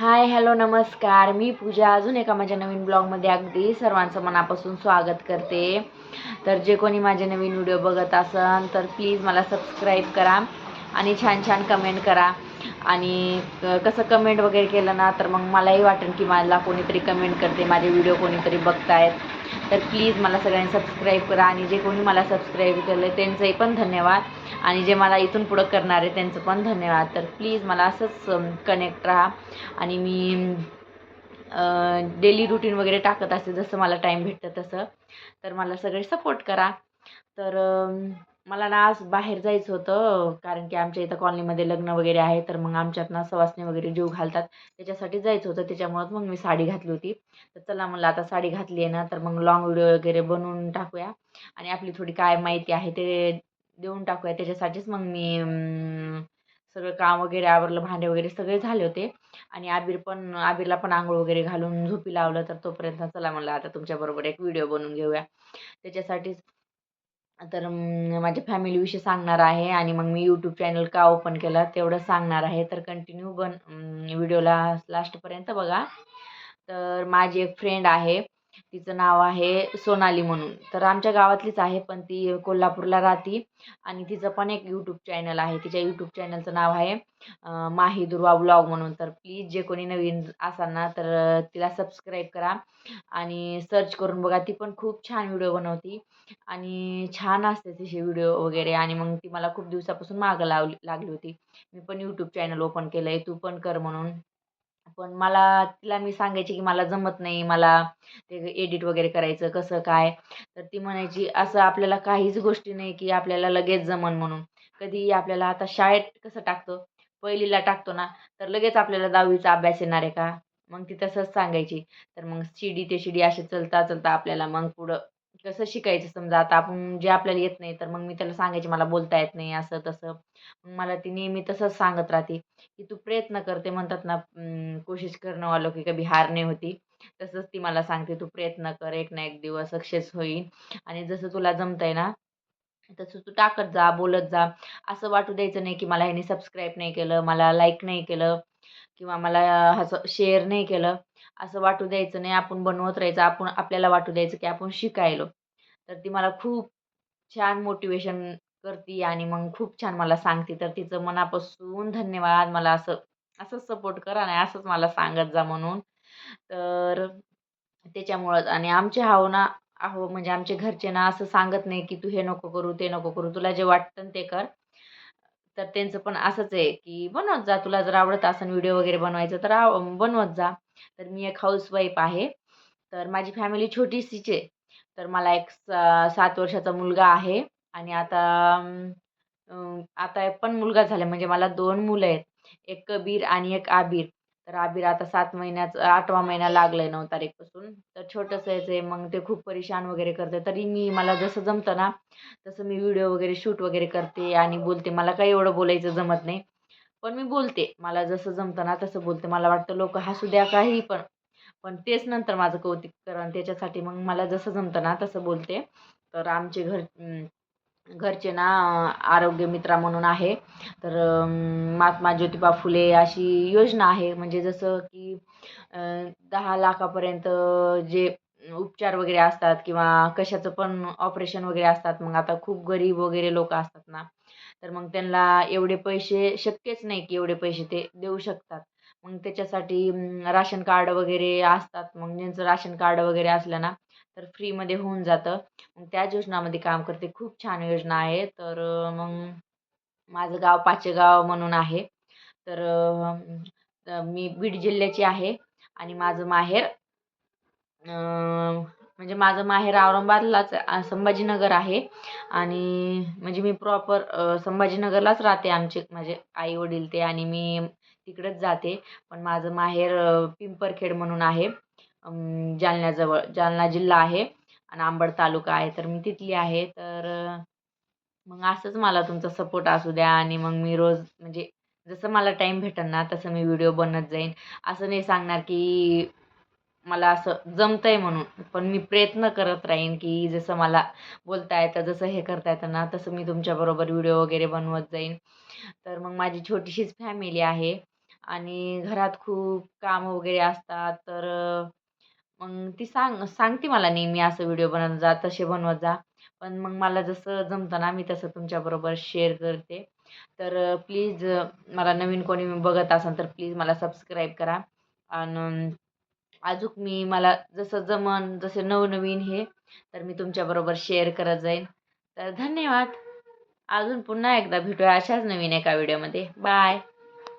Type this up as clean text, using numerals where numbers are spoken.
हाय, hello, नमस्कार. मी पूजा अजून एका माझ्या नवीन ब्लॉगमध्ये अगदी सर्वांचं मनापासून स्वागत करते. तर जे कोणी माझे नवीन व्हिडिओ बघत असाल तर प्लीज मला सबस्क्राईब करा आणि छान छान कमेंट करा. आणि कसं कमेंट वगैरे केलं ना तर मग मलाही वाटेल की मला कोणीतरी कमेंट करते, माझे व्हिडिओ कोणीतरी बघतायत. तर प्लीज मला सगळ्यांनी सबस्क्राईब करा. आणि जे कोणी मला सबस्क्राईब केलं आहे त्यांचंही पण धन्यवाद, आणि जे मला इथून पुढं करणार आहे त्यांचं पण धन्यवाद. तर प्लीज मला असंच कनेक्ट राहा. आणि मी डेली रूटीन वगैरे टाकत असते जसं मला टाईम भेटतं तसं. तर मला सगळे सपोर्ट करा. तर मला ना आज बाहेर जायचं होतं, कारण की आमच्या इथं कॉलनीमध्ये लग्न वगैरे आहे. तर मग आमच्यात ना सवासणी वगैरे जेव घालतात, त्याच्यासाठी जायचं होतं. त्याच्यामुळंच मग मी साडी घातली होती. तर चला म्हणलं आता साडी घातली आहे ना तर मग लॉंग व्हिडिओ वगैरे बनवून टाकूया, आणि आपली थोडी काय माहिती आहे ते देऊन टाकूया. त्याच्यासाठीच मग मी सगळं काम वगैरे आवरलं, भांडे वगैरे सगळे झाले होते. आणि आबीरला पण आंघोळ वगैरे घालून झोपी लावलं. तर तोपर्यंत चला म्हणलं आता तुमच्याबरोबर एक व्हिडिओ बनवून घेऊया. त्याच्यासाठीच तर माझ्या फॅमिलीविषयी सांगणार आहे, आणि मग मी यूट्यूब चॅनल का ओपन केलं तेवढं सांगणार आहे. तर कंटिन्यू व्हिडिओला लास्टपर्यंत बघा. तर माझी एक फ्रेंड आहे, तिचं नाव आहे सोनाली म्हणून. तर आमच्या गावातलीच आहे, पण ती कोल्हापूरला राहते. आणि तिचं पण एक यूट्यूब चॅनल आहे. तिच्या यूट्यूब चॅनलचं नाव आहे माही दुर्वा व्लॉग म्हणून. तर प्लीज जे कोणी नवीन असाल ना तर तिला सबस्क्राईब करा आणि सर्च करून बघा. ती पण खूप छान व्हिडिओ बनवते आणि छान असते तिचे व्हिडिओ वगैरे. आणि मग ती मला खूप दिवसापासून मागं लागली होती, मी पण यूट्यूब चॅनल ओपन केलं आहे, तू पण कर म्हणून. पण तिला मी सांगायची की मला जमत नाही, मला ते एडिट वगैरे करायचं कसं काय. तर ती म्हणायची असं आपल्याला काहीच गोष्टी नाही की आपल्याला लगेच जमन म्हणून. कधी आपल्याला आता शाळेत कसं टाकतो, पहिलीला टाकतो ना तर लगेच आपल्याला 10वीचा अभ्यास येणार आहे का. मग ती तसंच सांगायची. तर मग शिडी ते शिडी असे चलता चलता आपल्याला मग पुढं कसं शिकायचं. समजा आता आपण जे आपल्याला येत नाही तर मग मी त्याला सांगायचे मला बोलता येत नाही असं तसं. मग मला ती नेहमी तसंच सांगत राहते की तू प्रयत्न करते, म्हणतात ना कोशिश करणं वालों की कभी हार नाही होती. तसंच ती मला सांगते, तू प्रयत्न कर, एक ना एक दिवस सक्सेस होईल. आणि जसं तुला जमतंय ना तसं तू टाकत जा, बोलत जा. असं वाटू द्यायचं नाही की मला ह्यानी सबस्क्राईब नाही केलं, मला लाईक नाही केलं, किंवा मला असं शेअर नाही केलं. असं वाटू द्यायचं नाही. आपण बनवत राहायचं. आपल्याला वाटू द्यायचं की आपण शिकायलो. तर ती मला खूप छान मोटिवेशन करते आणि मग खूप छान मला सांगते. तर तिचं मनापासून धन्यवाद. मला असंच सपोर्ट करा आणि असंच मला सांगत जा म्हणून. तर त्याच्यामुळंच. आणि आमचे म्हणजे आमचे घरचे ना असं सांगत नाही की तू हे नको करू, ते नको करू, तुला जे वाटतं ना ते कर. तर त्यांचं पण असंच आहे की बनवत जा, तुला जर आवडत असेल व्हिडिओ वगैरे बनवायचं तर बनवत जा. तर मी एक हाऊसवाईफ आहे. तर माझी फॅमिली छोटीशीच आहे. तर मला एक 7 वर्षाचा मुलगा आहे. आणि आता पण मुलगा झाला, म्हणजे मला 2 मुलं आहेत. एक कबीर आणि एक आबीर. तर आबीर आता 7 महिन्याचा 8वा महिना लागलाय 9 तारीखपासून. तर छोटंसंच आहे. मग ते खूप परेशान वगैरे करते. तरी मला जसं जमतं ना तसं मी व्हिडिओ वगैरे शूट वगैरे करते आणि बोलते. मला काही एवढं बोलायचं जमत नाही. पण मी बोलते. मला जसं जमतं ना तसं बोलते. मला वाटतं लोकं हसू द्या काहीही पण. पण तेच नंतर माझं कौतुक करा. त्याच्यासाठी मग मला जसं जमतं ना तसं बोलते. तर आमचे घरचे ना आरोग्य मित्रा म्हणून आहे. तर महात्मा ज्योतिबा फुले अशी योजना आहे. म्हणजे जसं की 10 लाखापर्यंत जे उपचार वगैरे असतात, किंवा कशाचं पण ऑपरेशन वगैरे असतात. मग आता खूप गरीब वगैरे लोकं असतात ना, तर मग त्यांना एवढे पैसे शक्यच नाही की एवढे पैसे ते देऊ शकतात. मग त्याच्यासाठी राशन कार्ड वगैरे असतात. मग ज्यांचं राशन कार्ड वगैरे असलं ना तर फ्रीमध्ये होऊन जातं. मग त्याच योजनामध्ये काम करते. खूप छान योजना आहे. तर मग माझं गाव पाचेगाव म्हणून आहे. तर मी बीड जिल्ह्याची आहे. आणि म्हणजे माझं माहेर औरंगाबादलाच संभाजीनगर आहे. आणि म्हणजे मी प्रॉपर संभाजीनगरलाच राहते. माझे आई-वडील ते, आणि मी तिकडेच जाते. पण माझं माहेर पिंपरखेड म्हणून आहे. जालन्याजवळ. जालना जिल्हा आहे आणि अंबड तालुका आहे. तर मी तिथली आहे. तर मग असंच मला तुमचा सपोर्ट असू द्या. आणि मग मी रोज म्हणजे जसं मला टाईम भेटेल ना तसं मी व्हिडिओ बनत जाईन. असं नाही सांगणार की मला असं जमतंय म्हणून. पण मी प्रयत्न करत राहीन की जसं मला बोलता येतं, जसं हे करता येतं ना तसं मी तुमच्याबरोबर व्हिडिओ वगैरे बनवत जाईन. तर मग माझी छोटीशीच फॅमिली आहे. आणि घरात खूप काम वगैरे असतात. तर मग ती सांगते मला नेहमी असं व्हिडिओ बनवत जा, तसे बनवत जा. पण मग मला जसं जमतं ना, मी तसं तुमच्याबरोबर शेअर करते. तर प्लीज मला नवीन कोणी बघत असाल तर प्लीज मला सबस्क्राईब करा. आणि अजून मला जसं जमन जसे नवनवीन हे तर मी तुमच्याबरोबर शेअर करत जाईन. तर धन्यवाद. अजून पुन्हा एकदा भेटूया अशाच नवीन एका व्हिडिओमध्ये. बाय.